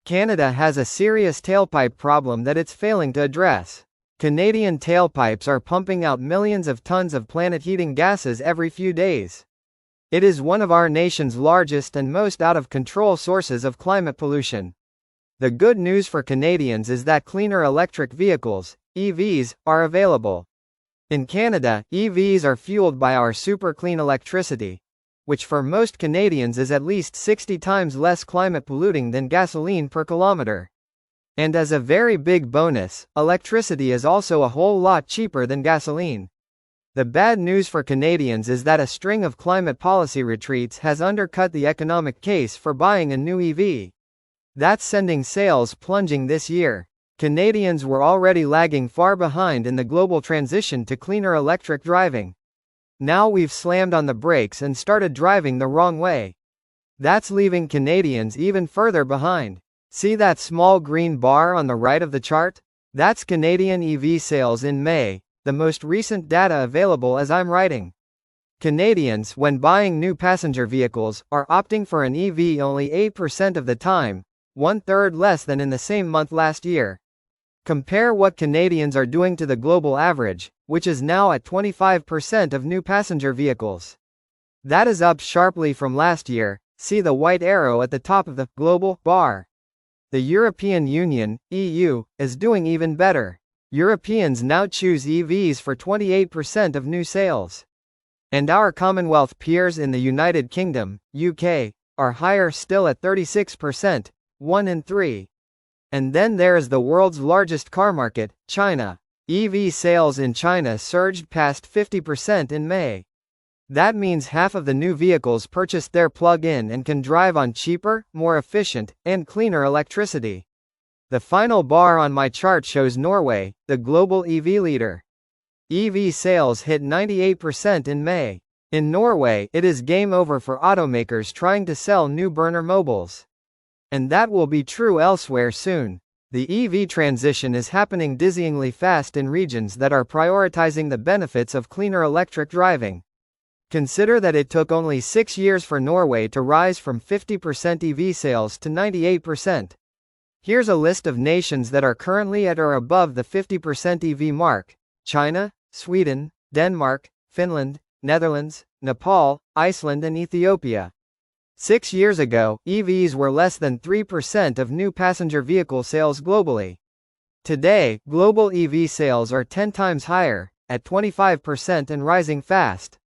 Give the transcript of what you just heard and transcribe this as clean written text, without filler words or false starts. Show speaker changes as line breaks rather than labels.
Canada has a serious tailpipe problem that it's failing to address. Canadian tailpipes are pumping out millions of tons of planet-heating gases every few days. It is one of our nation's largest and most out-of-control sources of climate pollution. The good news for Canadians is that cleaner electric vehicles, EVs, are available. In Canada, EVs are fueled by our super clean electricity, which for most Canadians is at least 60 times less climate polluting than gasoline per kilometer. And as a very big bonus, electricity is also a whole lot cheaper than gasoline. The bad news for Canadians is that a string of climate policy retreats has undercut the economic case for buying a new EV. That's sending sales plunging this year. Canadians were already lagging far behind in the global transition to cleaner electric driving. Now we've slammed on the brakes and started driving the wrong way. That's leaving Canadians even further behind. See that small green bar on the right of the chart? That's Canadian EV sales in May, the most recent data available as I'm writing. Canadians, when buying new passenger vehicles, are opting for an EV only 8% of the time, 1/3 less than in the same month last year. Compare what Canadians are doing to the global average, which is now at 25% of new passenger vehicles. That is up sharply from last year. See the white arrow at the top of the global bar. The European Union, EU, is doing even better. Europeans now choose EVs for 28% of new sales. And our Commonwealth peers in the United Kingdom, UK, are higher still at 36%, 1 in 3. And then there is the world's largest car market, China. EV sales in China surged past 50% in May. That means half of the new vehicles purchased there plug in and can drive on cheaper, more efficient, and cleaner electricity. The final bar on my chart shows Norway, the global EV leader. EV sales hit 98% in May. In Norway, it is game over for automakers trying to sell new burner mobiles. And that will be true elsewhere soon. The EV transition is happening dizzyingly fast in regions that are prioritizing the benefits of cleaner electric driving. Consider that it took only 6 years for Norway to rise from 50% EV sales to 98%. Here's a list of nations that are currently at or above the 50% EV mark: China, Sweden, Denmark, Finland, Netherlands, Nepal, Iceland and Ethiopia. 6 years ago, EVs were less than 3% of new passenger vehicle sales globally. Today, global EV sales are 10 times higher, at 25% and rising fast.